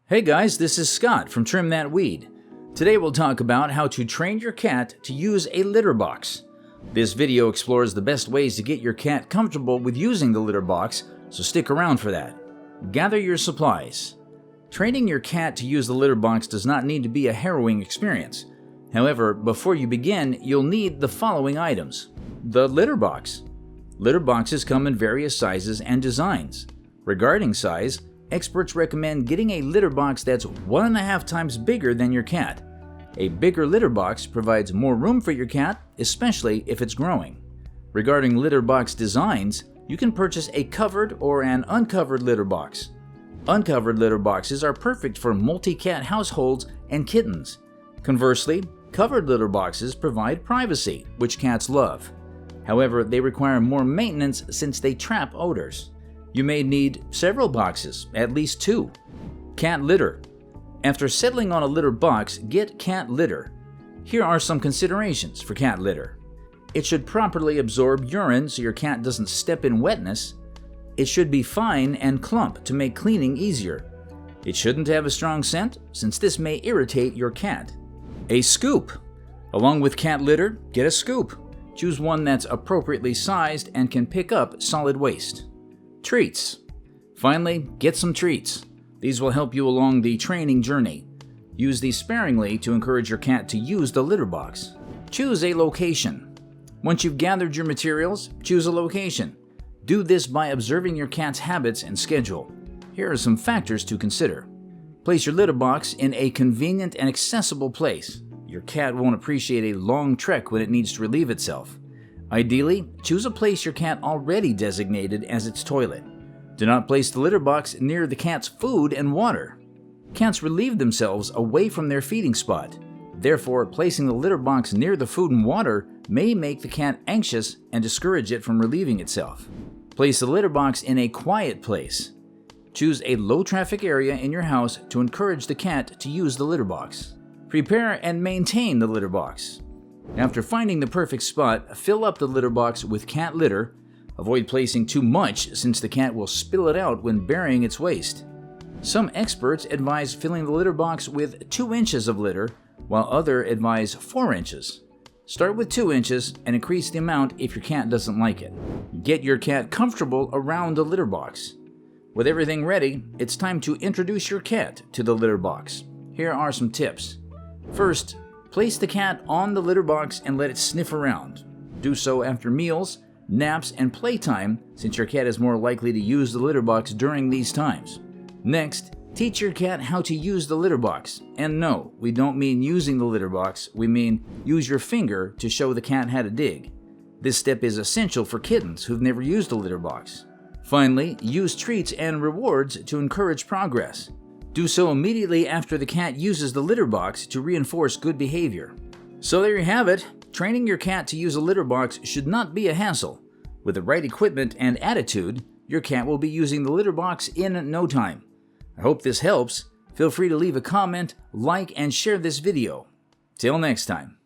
Hey guys, this is Scott from Trim That Weed. Today we'll talk about how to train your cat to use a litter box. This video explores the best ways to get your cat comfortable with using the litter box, so stick around for that. Gather your supplies. Training your cat to use the litter box does not need to be a harrowing experience. However, before you begin, you'll need the following items. The litter box. Litter boxes come in various sizes and designs. Regarding size, experts recommend getting a litter box that's 1.5 times bigger than your cat. A bigger litter box provides more room for your cat, especially if it's growing. Regarding litter box designs, you can purchase a covered or an uncovered litter box. Uncovered litter boxes are perfect for multi-cat households and kittens. Conversely, covered litter boxes provide privacy, which cats love. However, they require more maintenance since they trap odors. You may need several boxes, at least 2. Cat litter. After settling on a litter box, get cat litter. Here are some considerations for cat litter. It should properly absorb urine so your cat doesn't step in wetness. It should be fine and clump to make cleaning easier. It shouldn't have a strong scent, since this may irritate your cat. A scoop. Along with cat litter, get a scoop. Choose one that's appropriately sized and can pick up solid waste. Treats. Finally, get some treats. These will help you along the training journey. Use these sparingly to encourage your cat to use the litter box. Choose a location. Once you've gathered your materials, choose a location. Do this by observing your cat's habits and schedule. Here are some factors to consider. Place your litter box in a convenient and accessible place. Your cat won't appreciate a long trek when it needs to relieve itself. Ideally, choose a place your cat already designated as its toilet. Do not place the litter box near the cat's food and water. Cats relieve themselves away from their feeding spot. Therefore, placing the litter box near the food and water may make the cat anxious and discourage it from relieving itself. Place the litter box in a quiet place. Choose a low-traffic area in your house to encourage the cat to use the litter box. Prepare and maintain the litter box. After finding the perfect spot, fill up the litter box with cat litter. Avoid placing too much since the cat will spill it out when burying its waste. Some experts advise filling the litter box with 2 inches of litter, while others advise 4 inches. Start with 2 inches and increase the amount if your cat doesn't like it. Get your cat comfortable around the litter box. With everything ready, it's time to introduce your cat to the litter box. Here are some tips. First, place the cat on the litter box and let it sniff around. Do so after meals, naps, and playtime, since your cat is more likely to use the litter box during these times. Next, teach your cat how to use the litter box. And no, we don't mean using the litter box, we mean use your finger to show the cat how to dig. This step is essential for kittens who've never used the litter box. Finally, use treats and rewards to encourage progress. Do so immediately after the cat uses the litter box to reinforce good behavior. So there you have it. Training your cat to use a litter box should not be a hassle. With the right equipment and attitude, your cat will be using the litter box in no time. I hope this helps. Feel free to leave a comment, like, and share this video. Till next time.